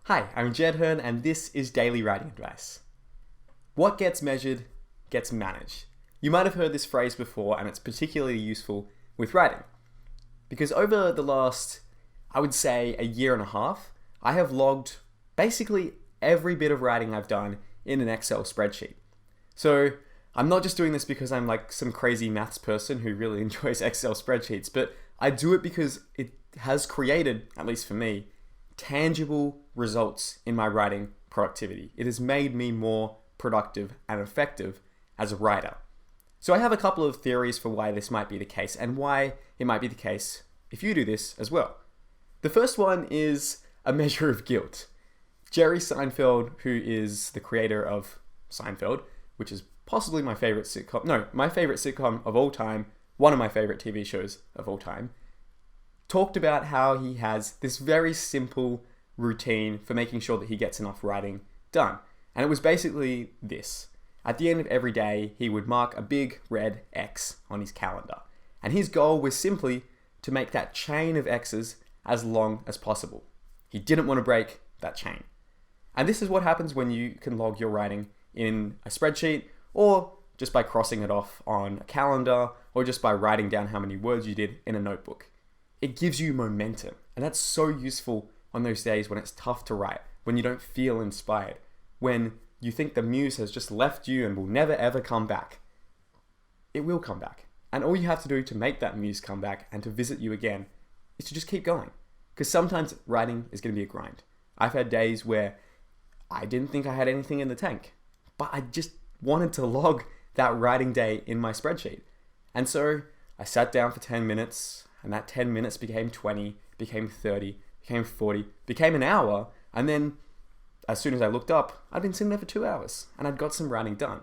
Hi, I'm Jed Herne and this is Daily Writing Advice. What gets measured gets managed. You might have heard this phrase before and it's particularly useful with writing. Because over the last, I would say, a year and a half, I have logged basically every bit of writing I've done in an Excel spreadsheet. So I'm not just doing this because I'm like some crazy maths person who really enjoys Excel spreadsheets, but I do it because it has created, at least for me, tangible results in my writing productivity. It has made me more productive and effective as a writer. So I have a couple of theories for why this might be the case and why it might be the case if you do this as well. The first one is a measure of guilt. Jerry Seinfeld, who is the creator of Seinfeld, which is possibly my favorite sitcom of all time, one of my favorite TV shows of all time, talked about how he has this very simple routine for making sure that he gets enough writing done. And it was basically this. At the end of every day, he would mark a big red X on his calendar. And his goal was simply to make that chain of X's as long as possible. He didn't want to break that chain. And this is what happens when you can log your writing in a spreadsheet, or just by crossing it off on a calendar, or just by writing down how many words you did in a notebook. It gives you momentum, and that's so useful on those days when it's tough to write, when you don't feel inspired, when you think the muse has just left you and will never ever come back. It will come back, and all you have to do to make that muse come back and to visit you again is to just keep going, because sometimes writing is going to be a grind. I've had days where I didn't think I had anything in the tank, but I just wanted to log that writing day in my spreadsheet. And so I sat down for 10 minutes, and that 10 minutes became 20, became 30, became 40, became an hour, and then as soon as I looked up, I'd been sitting there for 2 hours, and I'd got some writing done.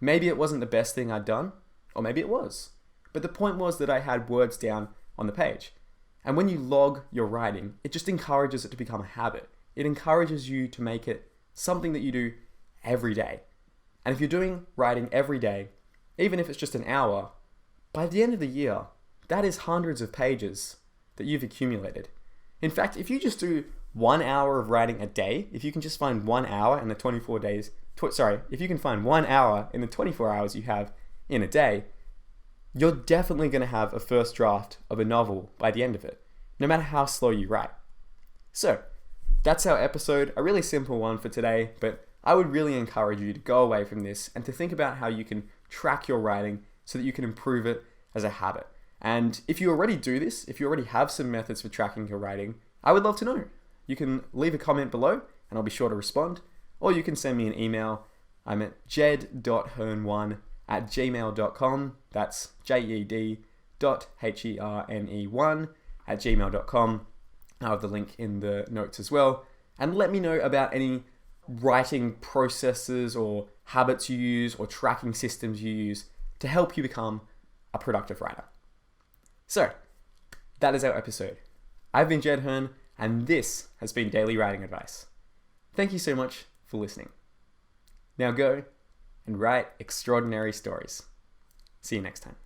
Maybe it wasn't the best thing I'd done, or maybe it was. But the point was that I had words down on the page. And when you log your writing, it just encourages it to become a habit. It encourages you to make it something that you do every day. And if you're doing writing every day, even if it's just an hour, by the end of the year, that is hundreds of pages that you've accumulated. In fact, if you just do 1 hour of writing a day, if you can just find 1 hour in the 24 days, if you can find 1 hour in the 24 hours you have in a day, you're definitely going to have a first draft of a novel by the end of it, no matter how slow you write. So, that's our episode, a really simple one for today, but I would really encourage you to go away from this and to think about how you can track your writing so that you can improve it as a habit. And if you already do this, if you already have some methods for tracking your writing, I would love to know. You can leave a comment below and I'll be sure to respond. Or you can send me an email. I'm at jed.herne1@gmail.com. That's jed.herne1@gmail.com. I'll have the link in the notes as well. And let me know about any writing processes or habits you use or tracking systems you use to help you become a productive writer. So, that is our episode. I've been Jed Herne, and this has been Daily Writing Advice. Thank you so much for listening. Now go and write extraordinary stories. See you next time.